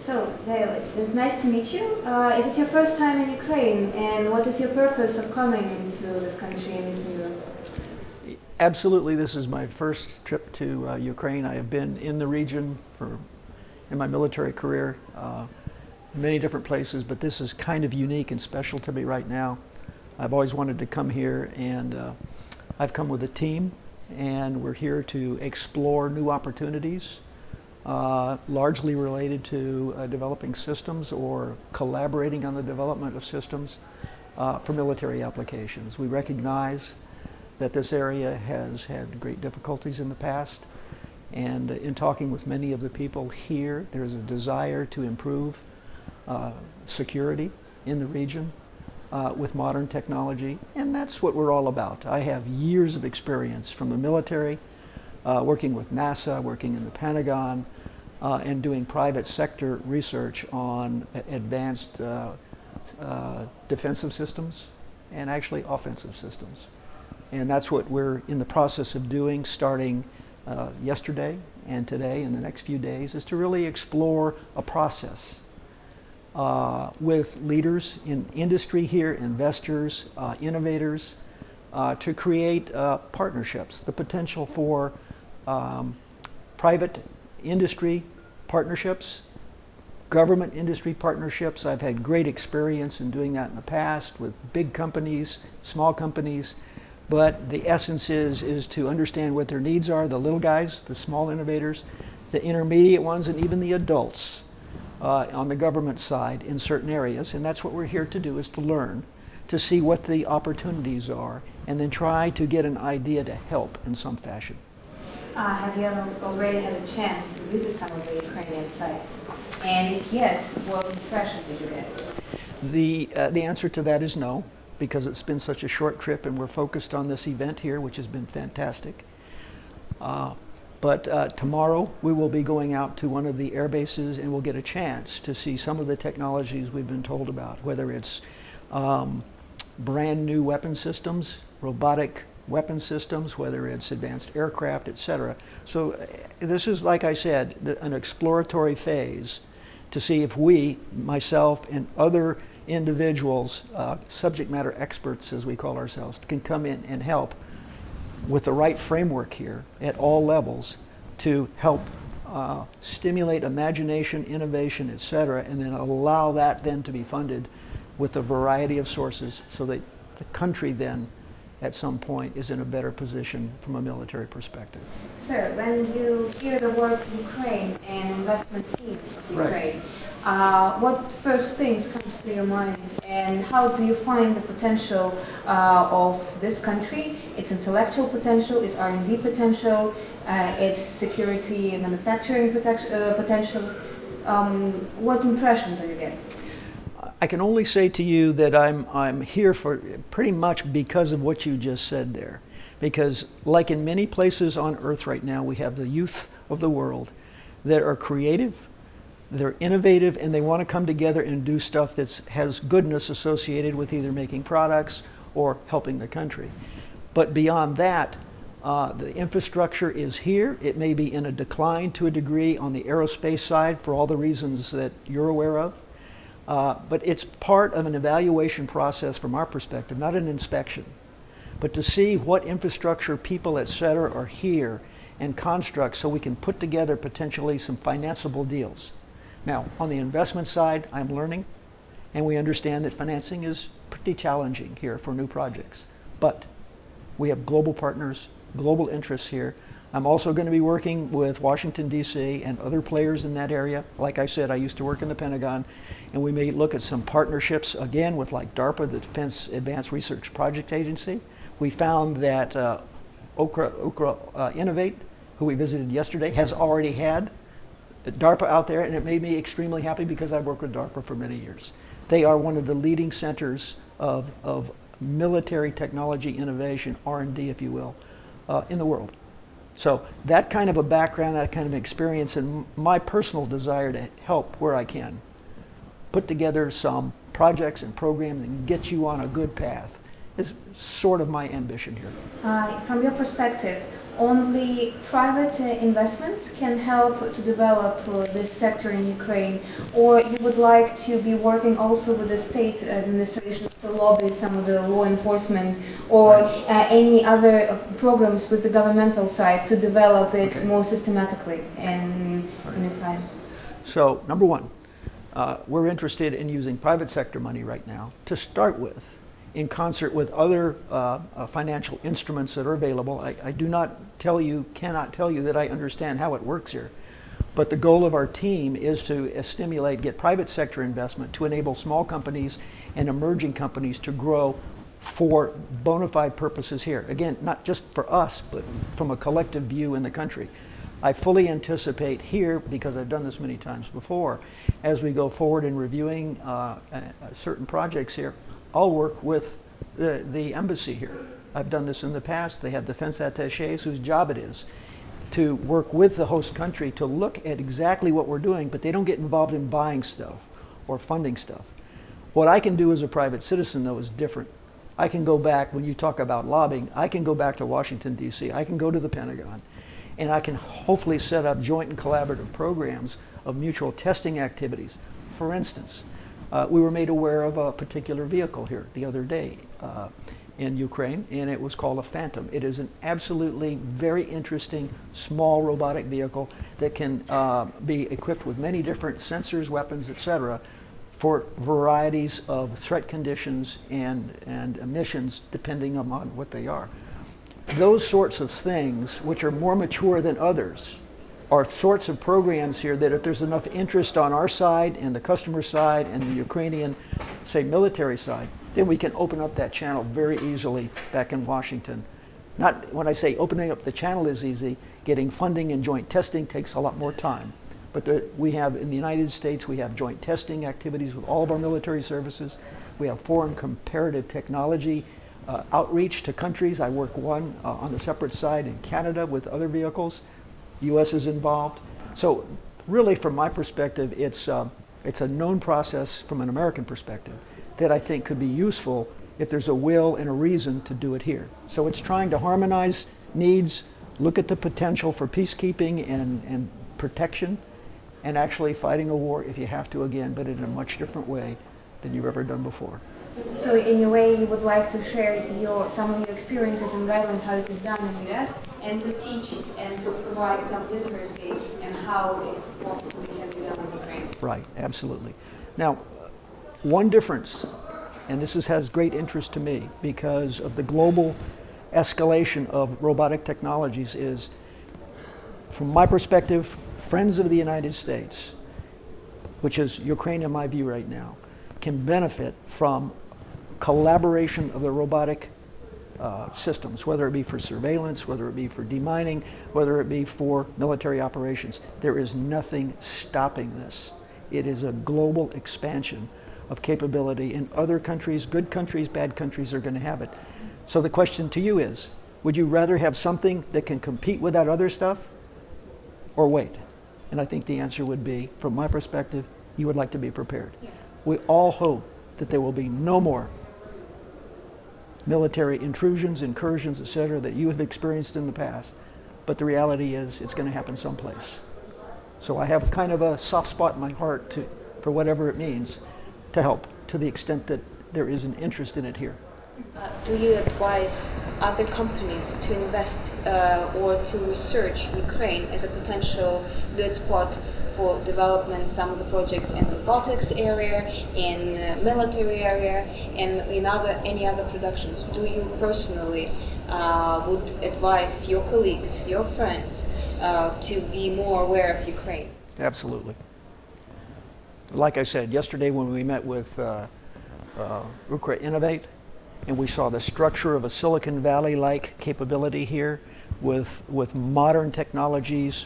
So, Dale, it's nice to meet you. Is it your first time in Ukraine, and what is your purpose of coming to this country in Eastern Europe? Absolutely, this is my first trip to Ukraine. I have been in the region in my military career, in many different places, but this is kind of unique and special to me right now. I've always wanted to come here, and I've come with a team, and we're here to explore new opportunities, largely related to developing systems or collaborating on the development of systems for military applications. We recognize that this area has had great difficulties in the past, and in talking with many of the people here, there's a desire to improve security in the region with modern technology, and that's what we're all about. I have years of experience from the military, working with NASA, working in the Pentagon, and doing private sector research on advanced defensive systems and actually offensive systems. And that's what we're in the process of doing, starting yesterday and today in the next few days, is to really explore a process with leaders in industry here, investors, innovators, to create partnerships, the potential for private industry partnerships, government industry partnerships. I've had great experience in doing that in the past with big companies, small companies. But the essence is to understand what their needs are, the little guys, the small innovators, the intermediate ones, and even the adults on the government side in certain areas. And that's what we're here to do, is to learn, to see what the opportunities are, and then try to get an idea to help in some fashion. Have you ever already had a chance to visit some of the Ukrainian sites? And if yes, what impression did you get? The answer to that is no, because it's been such a short trip and we're focused on this event here, which has been fantastic. But tomorrow we will be going out to one of the air bases, and we'll get a chance to see some of the technologies we've been told about, whether it's brand new weapon systems, robotic weapon systems, whether it's advanced aircraft, etc. So this is, like I said, an exploratory phase to see if we, myself and other individuals, subject matter experts as we call ourselves, can come in and help with the right framework here at all levels to help stimulate imagination, innovation, etc., and then allow that then to be funded with a variety of sources so that the country then at some point is in a better position from a military perspective. Sir, when you hear the word Ukraine and investment scene of Ukraine, what first things comes to your mind, and how do you find the potential of this country, its intellectual potential, its R&D potential, its security and manufacturing potential? What impression do you get? I can only say to you that I'm here for pretty much because of what you just said there. Because like in many places on earth right now, we have the youth of the world that are creative, they're innovative, and they want to come together and do stuff that has goodness associated with either making products or helping the country. But beyond that, the infrastructure is here. It may be in a decline to a degree on the aerospace side for all the reasons that you're aware of. But it's part of an evaluation process from our perspective, not an inspection, but to see what infrastructure, people, et cetera, are here and constructs so we can put together potentially some financeable deals. Now, on the investment side, I'm learning, and we understand that financing is pretty challenging here for new projects. But we have global partners, global interests here. I'm also going to be working with Washington, D.C. and other players in that area. Like I said, I used to work in the Pentagon, and we may look at some partnerships, again, with like DARPA, the Defense Advanced Research Project Agency. We found that Okra Innovate, who we visited yesterday, has already had DARPA out there, and it made me extremely happy because I've worked with DARPA for many years. They are one of the leading centers of military technology innovation, R&D, if you will, in the world. So that kind of a background, that kind of experience, and my personal desire to help where I can, put together some projects and programs and get you on a good path is sort of my ambition here. From your perspective, only private investments can help to develop this sector in Ukraine, or you would like to be working also with the state administrations to lobby some of the law enforcement or any other programs with the governmental side to develop it more systematically and unified? So, number one, we're interested in using private sector money right now to start with, in concert with other financial instruments that are available. I cannot tell you that I understand how it works here. But the goal of our team is to get private sector investment to enable small companies and emerging companies to grow for bona fide purposes here. Again, not just for us, but from a collective view in the country. I fully anticipate here, because I've done this many times before, as we go forward in reviewing certain projects here, I'll work with the embassy here. I've done this in the past. They have defense attachés whose job it is to work with the host country to look at exactly what we're doing, but they don't get involved in buying stuff or funding stuff. What I can do as a private citizen, though, is different. I can go back, when you talk about lobbying, I can go back to Washington, D.C. I can go to the Pentagon, and I can hopefully set up joint and collaborative programs of mutual testing activities. For instance, we were made aware of a particular vehicle here the other day in Ukraine, and it was called a Phantom. It is an absolutely very interesting small robotic vehicle that can be equipped with many different sensors, weapons, etc., for varieties of threat conditions and missions depending upon what they are. Those sorts of things, which are more mature than others, are sorts of programs here that if there's enough interest on our side and the customer side and the Ukrainian, say, military side, then we can open up that channel very easily back in Washington. Not, when I say opening up the channel is easy, getting funding and joint testing takes a lot more time. But we have, in the United States, we have joint testing activities with all of our military services. We have foreign comparative technology outreach to countries. I work one on the separate side in Canada with other vehicles. U.S. is involved. So really, from my perspective, it's a known process from an American perspective that I think could be useful if there's a will and a reason to do it here. So it's trying to harmonize needs, look at the potential for peacekeeping and protection, and actually fighting a war if you have to again, but in a much different way than you've ever done before. So in a way, you would like to share some of your experiences and guidelines how it is done in the US, and to teach and to provide some literacy and how it possibly can be done in Ukraine. Right, absolutely. Now, one difference, and this has great interest to me because of the global escalation of robotic technologies, is, from my perspective, friends of the United States, which is Ukraine in my view right now, can benefit from collaboration of the robotic systems, whether it be for surveillance, whether it be for demining, whether it be for military operations. There is nothing stopping this. It is a global expansion of capability, and other countries, good countries, bad countries, are going to have it. So the question to you is, would you rather have something that can compete with that other stuff, or wait? And I think the answer would be, from my perspective, you would like to be prepared. Yeah. We all hope that there will be no more military intrusions, incursions, etc., that you have experienced in the past. But the reality is it's going to happen someplace. So I have kind of a soft spot in my heart for whatever it means to help, to the extent that there is an interest in it here. Do you advise other companies to invest or to research Ukraine as a potential good spot for development, some of the projects in the robotics area, in military area, and in any other productions? Do you personally would advise your colleagues, your friends, to be more aware of Ukraine? Absolutely. Like I said, yesterday when we met with Ukra Innovate, and we saw the structure of a Silicon Valley-like capability here with modern technologies,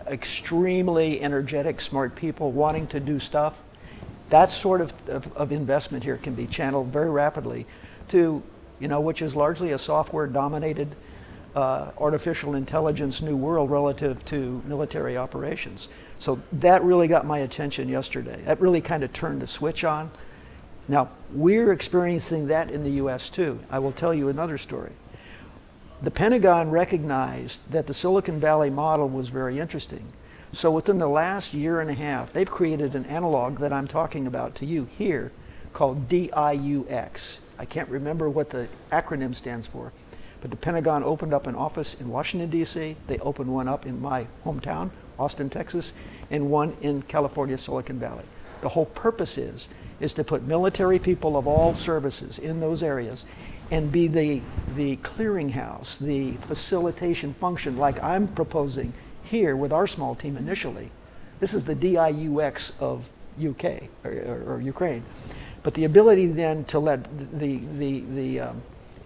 extremely energetic, smart people wanting to do stuff. That sort of investment here can be channeled very rapidly to, which is largely a software-dominated artificial intelligence new world relative to military operations. So that really got my attention yesterday. That really kind of turned the switch on. Now, we're experiencing that in the US too. I will tell you another story. The Pentagon recognized that the Silicon Valley model was very interesting. So within the last year and a half, they've created an analog that I'm talking about to you here called DIUX. I can't remember what the acronym stands for, but the Pentagon opened up an office in Washington, D.C. They opened one up in my hometown, Austin, Texas, and one in California, Silicon Valley. The whole purpose is to put military people of all services in those areas and be the clearinghouse, the facilitation function like I'm proposing here with our small team initially. This is the DIUX of UK or Ukraine. But the ability then to let the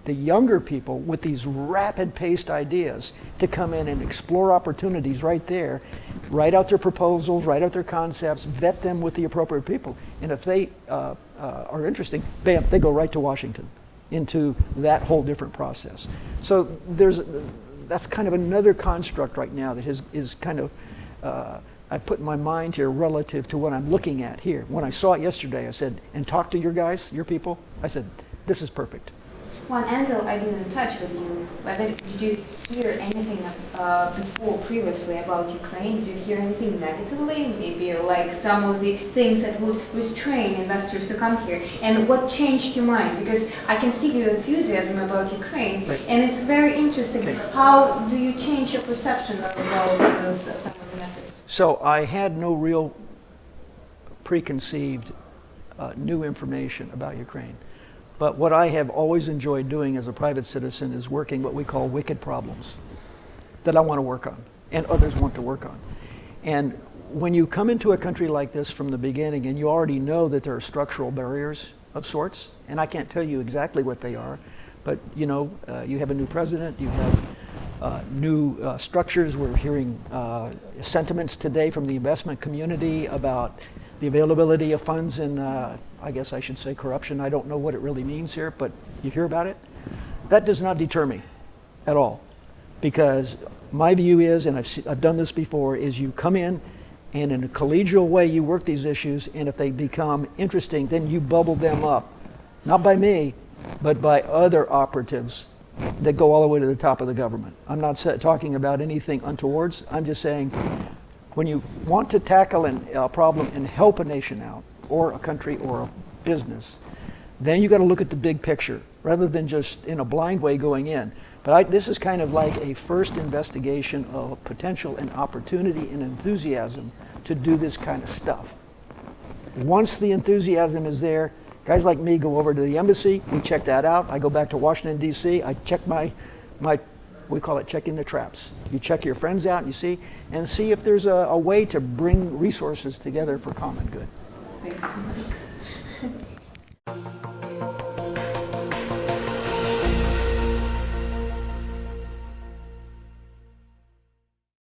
younger people with these rapid-paced ideas to come in and explore opportunities right there, write out their proposals, write out their concepts, vet them with the appropriate people. And if they are interesting, bam, they go right to Washington into that whole different process. So that's kind of another construct right now that is kind of, I put in my mind here relative to what I'm looking at here. When I saw it yesterday, I said, and talk to your guys, your people, I said, this is perfect. One angle I didn't touch with you, whether did you hear anything before previously about Ukraine? Did you hear anything negatively? Maybe like some of the things that would restrain investors to come here? And what changed your mind? Because I can see your enthusiasm about Ukraine, right. And it's very interesting. Okay. How do you change your perception about some of the matters? So I had no real preconceived new information about Ukraine. But what I have always enjoyed doing as a private citizen is working what we call wicked problems that I want to work on and others want to work on. And when you come into a country like this from the beginning and you already know that there are structural barriers of sorts, and I can't tell you exactly what they are, but you know, you have a new president, you have new structures. We're hearing sentiments today from the investment community about the availability of funds and I guess I should say corruption. I don't know what it really means here, but you hear about it. That does not deter me at all, because my view is, and I've done this before, is you come in and in a collegial way you work these issues, and if they become interesting, then you bubble them up, not by me, but by other operatives that go all the way to the top of the government. I'm not talking about anything untowards. I'm just saying when you want to tackle a problem and help a nation out, or a country or a business, then you got to look at the big picture rather than just in a blind way going in. But this is kind of like a first investigation of potential and opportunity and enthusiasm to do this kind of stuff. Once the enthusiasm is there, guys like me go over to the embassy, we check that out. I go back to Washington, D.C., I check my we call it checking the traps. You check your friends out, you see, and see if there's a way to bring resources together for common good. Thank you so much.